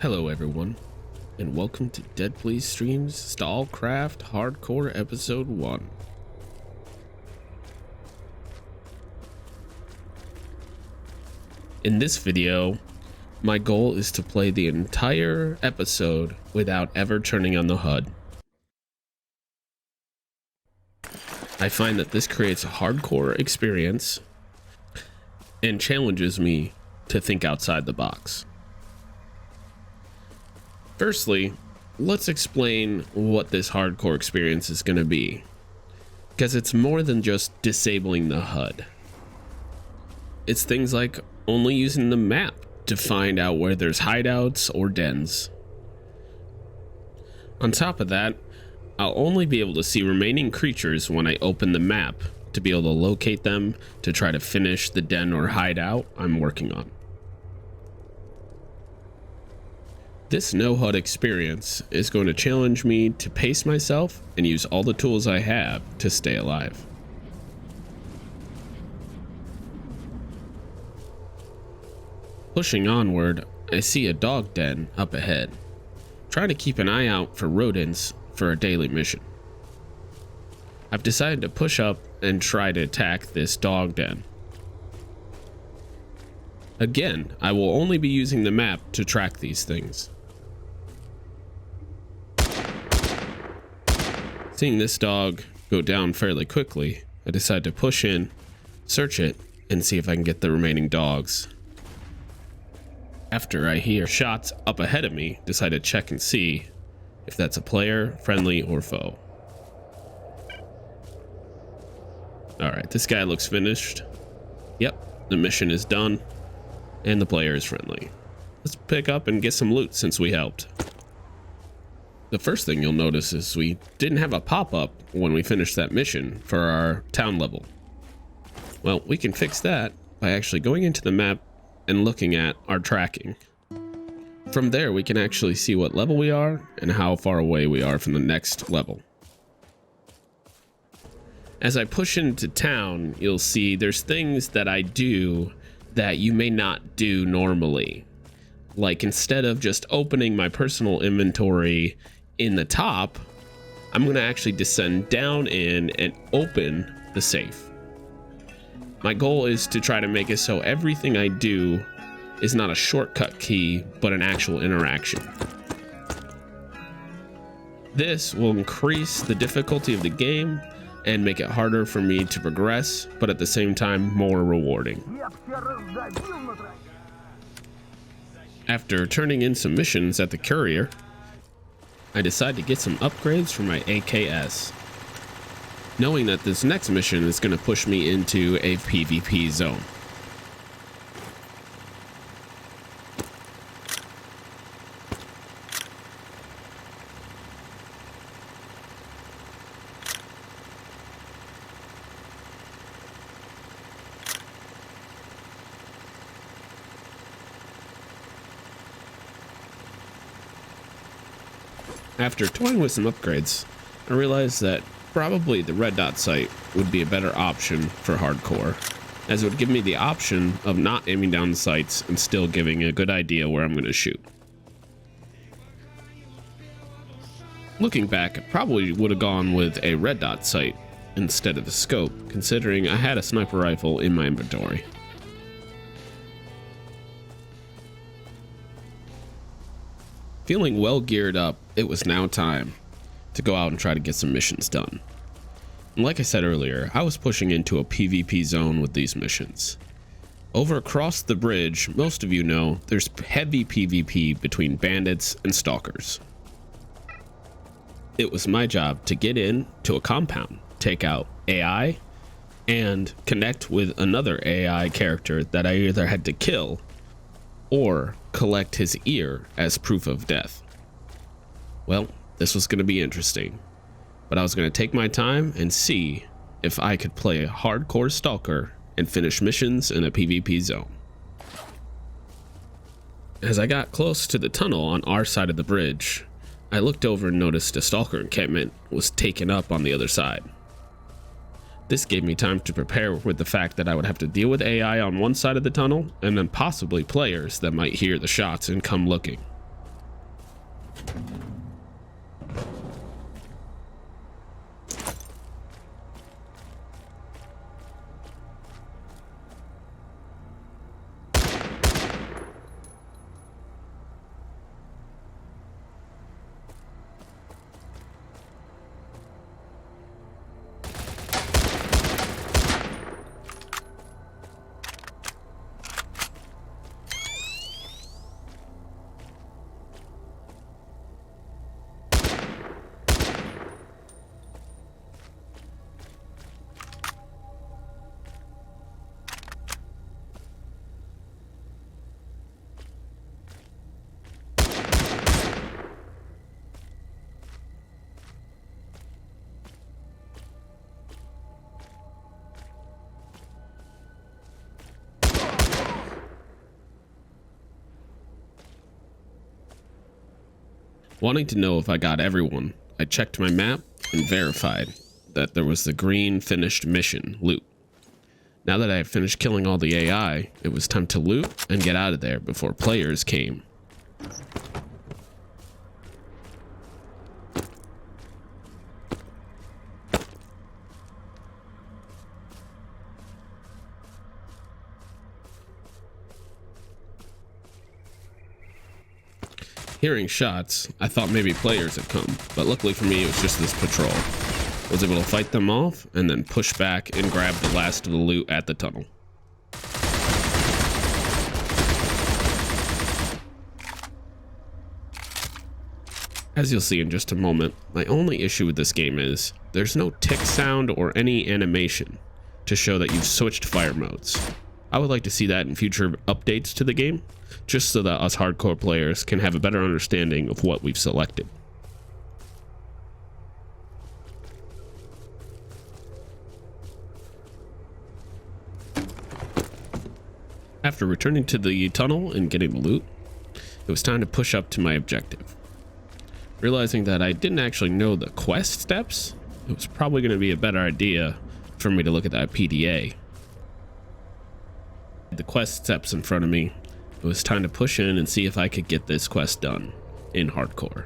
Hello everyone, and welcome to Dead Please Streams Stalcraft Hardcore Episode 1. In this video, my goal is to play the entire episode without ever turning on the HUD. I find that this creates a hardcore experience and challenges me to think outside the box. Firstly, let's explain what this hardcore experience is going to be, because it's more than just disabling the HUD. It's things like only using the map to find out where there's hideouts or dens. On top of that, I'll only be able to see remaining creatures when I open the map to be able to locate them to try to finish the den or hideout I'm working on. This no HUD experience is going to challenge me to pace myself and use all the tools I have to stay alive. Pushing onward, I see a dog den up ahead. Trying to keep an eye out for rodents for a daily mission. I've decided to push up and try to attack this dog den. Again, I will only be using the map to track these things. Seeing this dog go down fairly quickly, I decide to push in, search it, and see if I can get the remaining dogs. After I hear shots up ahead of me, decide to check and see if that's a player, friendly, or foe. Alright, this guy looks finished. Yep, the mission is done, and the player is friendly. Let's pick up and get some loot since we helped. The first thing you'll notice is we didn't have a pop-up when we finished that mission for our town level. Well, we can fix that by actually going into the map and looking at our tracking. From there, we can actually see what level we are and how far away we are from the next level. As I push into town, you'll see there's things that I do that you may not do normally. Like, instead of just opening my personal inventory in the top, I'm going to actually descend down in and open the safe. My goal is to try to make it so everything I do is not a shortcut key, but an actual interaction. This will increase the difficulty of the game and make it harder for me to progress, but at the same time more rewarding. After turning in some missions at the courier, I decide to get some upgrades for my AKS, knowing that this next mission is going to push me into a PvP zone. After toying with some upgrades, I realized that probably the red dot sight would be a better option for hardcore, as it would give me the option of not aiming down the sights and still giving a good idea where I'm going to shoot. Looking back, I probably would have gone with a red dot sight instead of the scope, considering I had a sniper rifle in my inventory. Feeling well geared up, it was now time to go out and try to get some missions done. And like I said earlier, I was pushing into a PvP zone with these missions. Over across the bridge, most of you know, there's heavy PvP between bandits and stalkers. It was my job to get in to a compound, take out AI, and connect with another AI character that I either had to kill or collect his ear as proof of death. Well, this was going to be interesting, but I was going to take my time and see if I could play a hardcore stalker and finish missions in a PvP zone. As I got close to the tunnel on our side of the bridge, I looked over and noticed a stalker encampment was taken up on the other side. This gave me time to prepare with the fact that I would have to deal with AI on one side of the tunnel, and then possibly players that might hear the shots and come looking. Wanting to know if I got everyone, I checked my map and verified that there was the green finished mission loot. Now that I had finished killing all the AI, it was time to loot and get out of there before players came. Hearing shots, I thought maybe players had come, but luckily for me it was just this patrol. I was able to fight them off and then push back and grab the last of the loot at the tunnel. As you'll see in just a moment, my only issue with this game is there's no tick sound or any animation to show that you've switched fire modes. I would like to see that in future updates to the game, just so that us hardcore players can have a better understanding of what we've selected. After returning to the tunnel and getting the loot, it was time to push up to my objective. Realizing that I didn't actually know the quest steps, it was probably going to be a better idea for me to look at that PDA. The quest steps in front of me, it was time to push in and see if I could get this quest done in hardcore.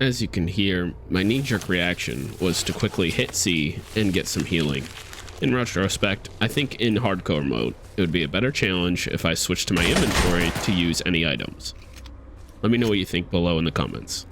As you can hear, my knee-jerk reaction was to quickly hit C and get some healing. In retrospect, I think in hardcore mode, it would be a better challenge if I switched to my inventory to use any items. Let me know what you think below in the comments.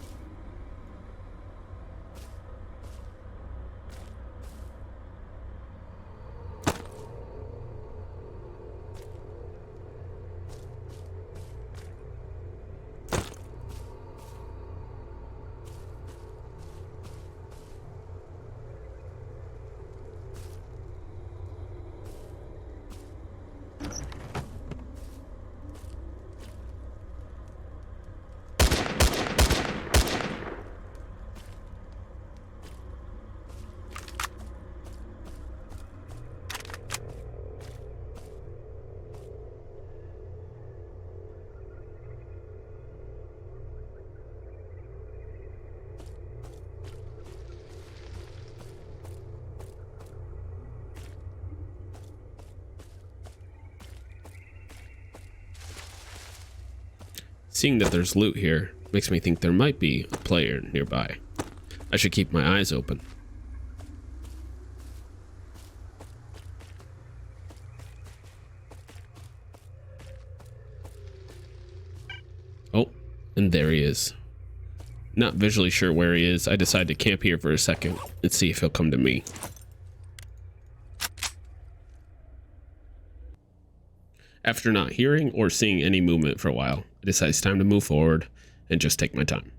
Seeing that there's loot here makes me think there might be a player nearby. I should keep my eyes open. Oh, and there he is. Not visually sure where he is, I decide to camp here for a second and see if he'll come to me. After not hearing or seeing any movement for a while, I decide it's time to move forward and just take my time.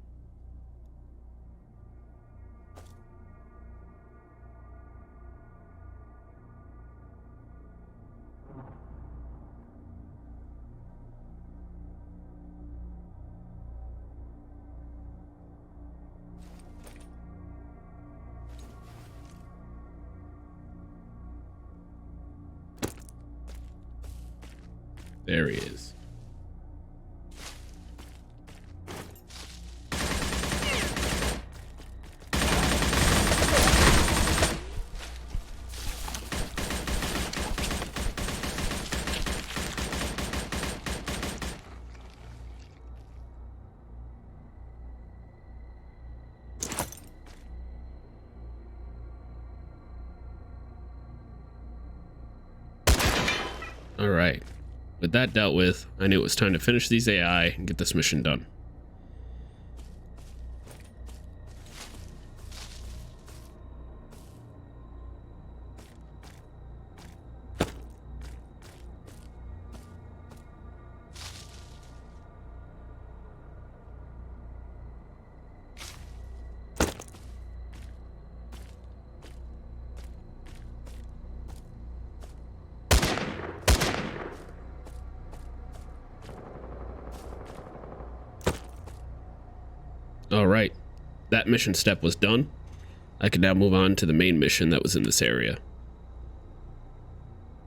There he is. All right. With that dealt with, I knew it was time to finish these AI and get this mission done. All right, that mission step was done. I can now move on to the main mission that was in this area.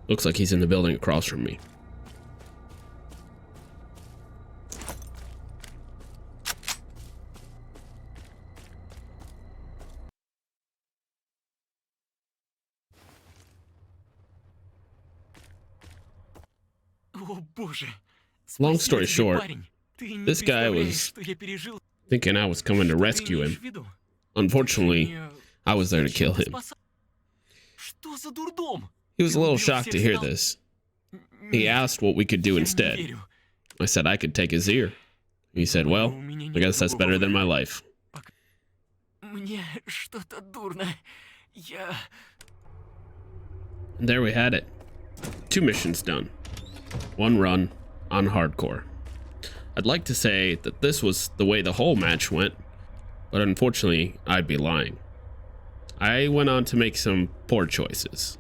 Looks like he's in the building across from me. Long story short, this guy was thinking I was coming to rescue him. Unfortunately, I was there to kill him. He was a little shocked to hear this. He asked what we could do instead. I said I could take his ear. He said, well, I guess that's better than my life. And there we had it. 2 missions done. 1 run on hardcore. I'd like to say that this was the way the whole match went, but unfortunately, I'd be lying. I went on to make some poor choices.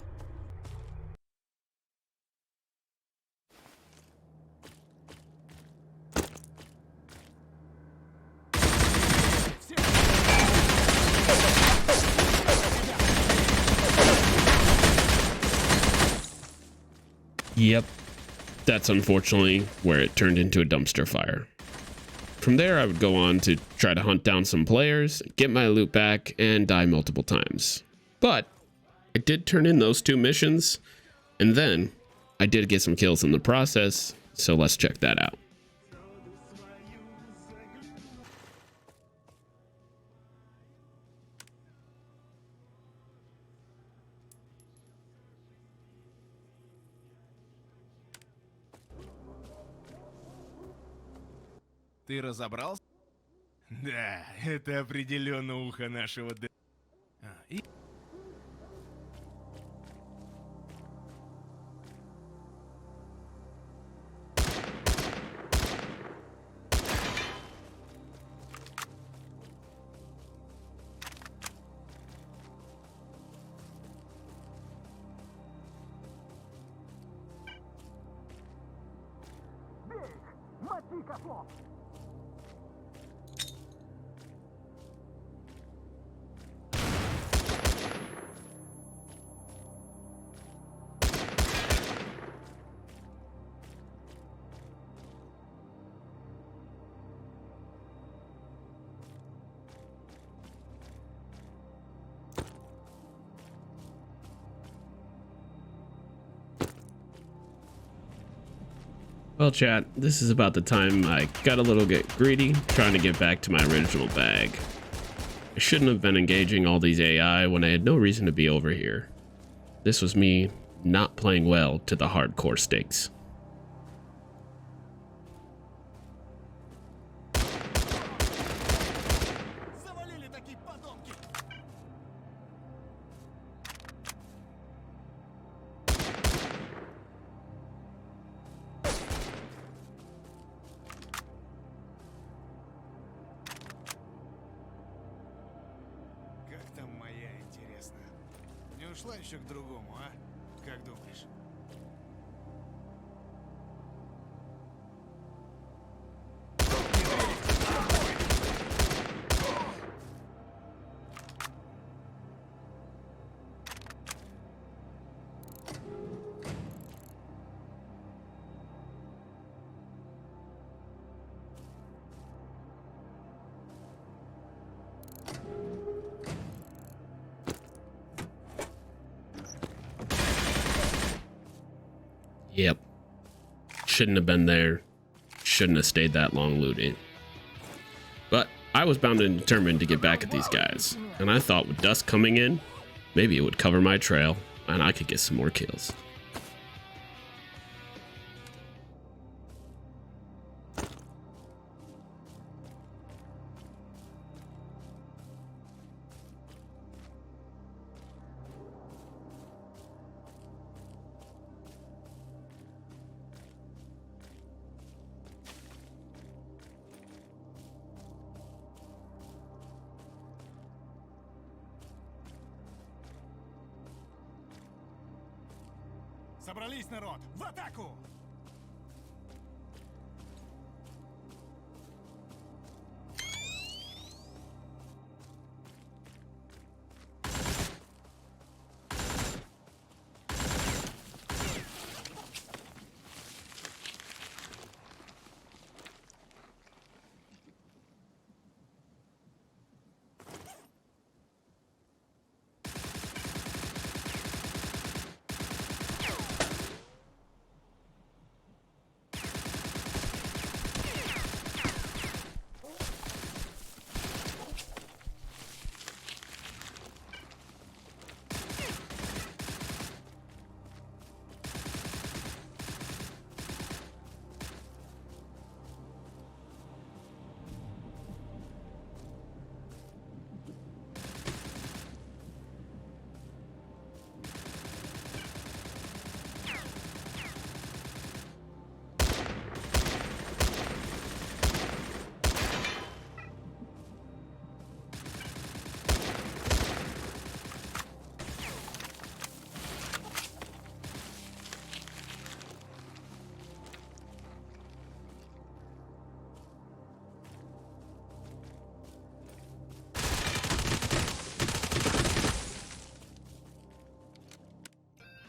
Yep, that's unfortunately where it turned into a dumpster fire. From there, I would go on to try to hunt down some players, get my loot back, and die multiple times. But I did turn in those 2 missions, and then I did get some kills in the process, so let's check that out. Ты разобрался? Да, это определенно ухо нашего Well, chat, this is about the time I got a little bit greedy, trying to get back to my original bag. I shouldn't have been engaging all these AI when I had no reason to be over here. This was me not playing well to the hardcore stakes. Ушла еще к другому, а? Как думаешь? Yep. Shouldn't have been there. Shouldn't have stayed that long looting. But I was bound and determined to get back at these guys. And I thought with dust coming in, maybe it would cover my trail and I could get some more kills. Собрались, народ! В атаку!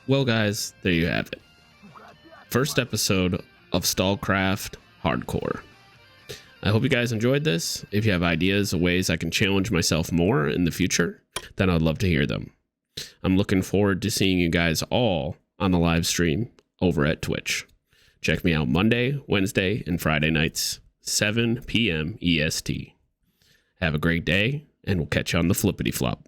Well, guys, there you have it. First episode of Stalcraft Hardcore. I hope you guys enjoyed this. If you have ideas of ways I can challenge myself more in the future, then I'd love to hear them. I'm looking forward to seeing you guys all on the live stream over at Twitch. Check me out Monday, Wednesday, and Friday nights, 7 p.m. EST. Have a great day, and we'll catch you on the flippity flop.